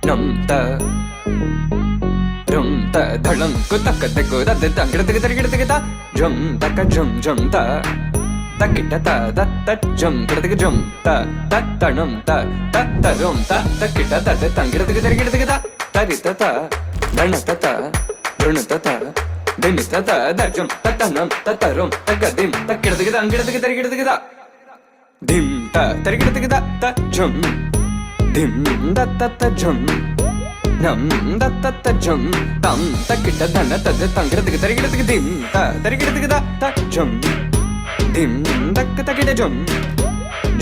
నం త rum ta dhalam ku tak te ku da de tang gida gida gida jum tak jum jum ta takita ta dat tat jum gida jum ta tat tanum ta tat tarum ta takita ta de tang gida gida tarita ta danata ta runata ta dinita ta da jum tatanum tatarum tagadim takida gida dim ta tarigida gida ta jum dim da ta jum nam da ta jum tam takita dana ta de tang gida dim ta tarigida gida ta jum dim dak takita jum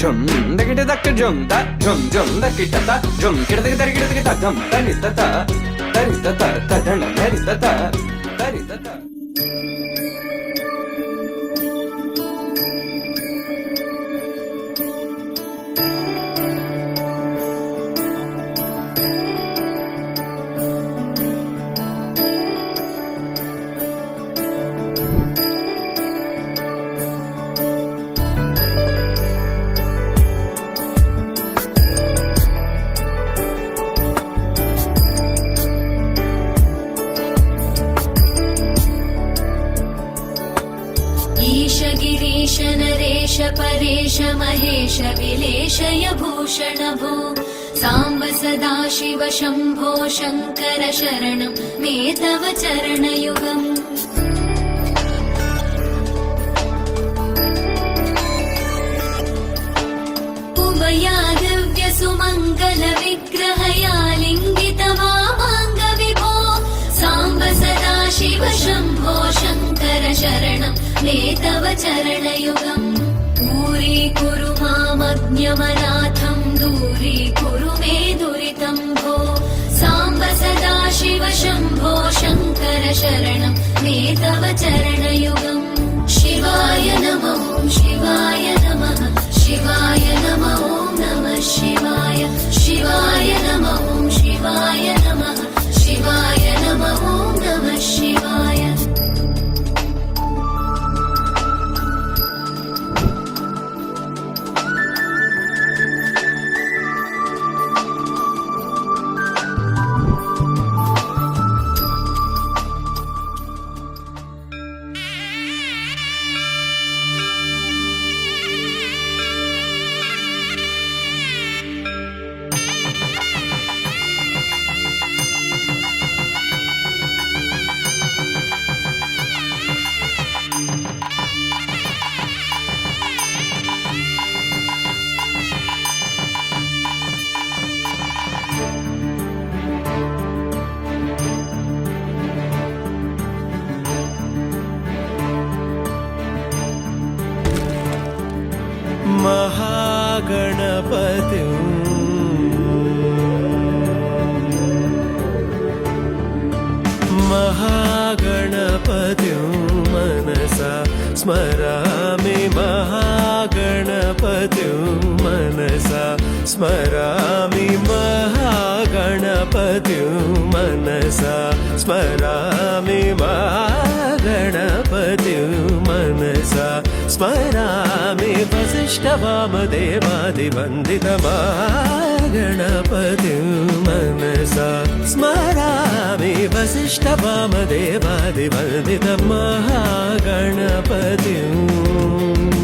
jum dakita dak jum ta jum dakita ta jum gida jum tarita ta ta dana tarita ta Girish Naresh Paresh Mahesh विलेशय Bhushan भो साम्ब सदा शिव शम्भो शङ्कर शरणं मे तव चरणयुगम् उमया दिव्य सुमङ्गल विग्रहया लिङ्गित वामाङ्ग विभो साम्ब सदा शिव शम्भो शङ्कर शरणं मे तव चरणयुगम् दूरीकुरु मामज्ञमनाथं दूरीकुरु मे दुरितं भो साम्ब सदा शिव शम्भो शङ्कर शरणं मे तव चरणयुगम् शिवाय नमः शिवाय नमः शिवाय नमः नमः शिवाय शिवाय नमः शिवाय नमः शिवाय नमः नमः शिवाय महागणपतिं मनसा स्मरामि महागणपतिं मनसा स्मरामि महागणपतिं मनसा स्मरामि महागणपतिं मनसा स्मरामि वसिष्ठवामदेवादिवन्दितमागणपतिं मनसा स्मरामि वसिष्ठवामदेवादिवन्दितमहागणपतिम्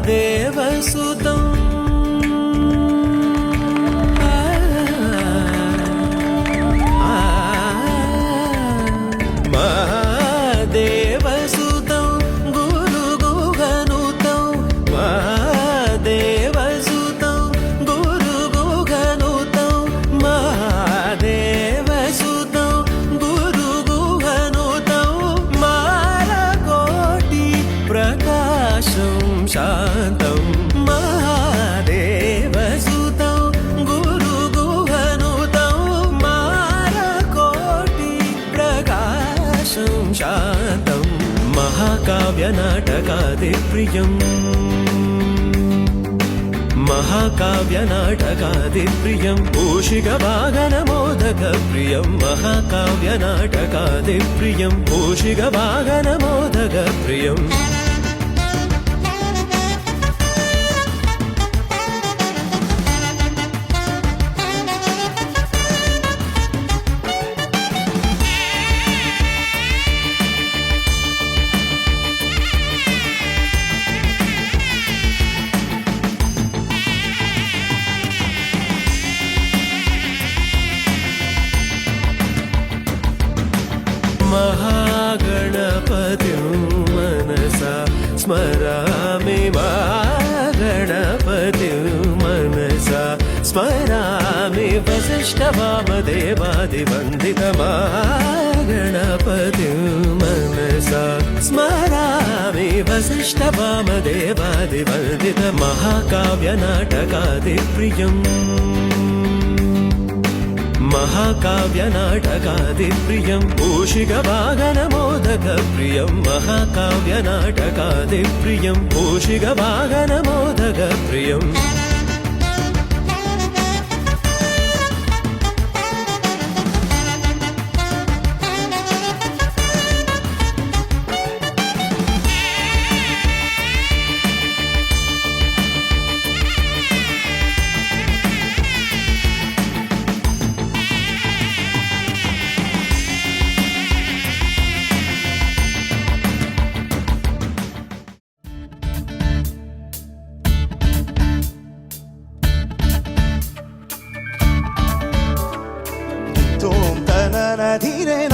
देवसुतं महादेवसुतं गुरुगुहनुतं महादेवसुतं गुरुगुहनुतं महादेवसुतं गुरुगुहनुतं मालकोटि प्रकाशं शान्तं महादेवसुतं गुरुगुहनुतं मारकोटि प्रकाशं शान्तं महाकाव्यनाटकादिप्रियम् महाकाव्यनाटकादिप्रियं मूषिकवाहनमोदकप्रियं महाकाव्यनाटकादिप्रियं मूषिकवाहनमोदकप्रियम् महागणपतिं मनसा स्मरामि महागणपतिं मनसा स्मरामि वसिष्ठवामदेवादिवन्दितमहागणपतिं मनसा स्मरामि वसिष्ठवामदेवादिवन्दितमहाकाव्यनाटकादिप्रियम् महाकाव्यनाटकादिप्रियं मूषिकवाहनमोदकप्रियं महाकाव्यनाटकादिप्रियं मूषिकवाहनमोदकप्रियम् Tom tanana dire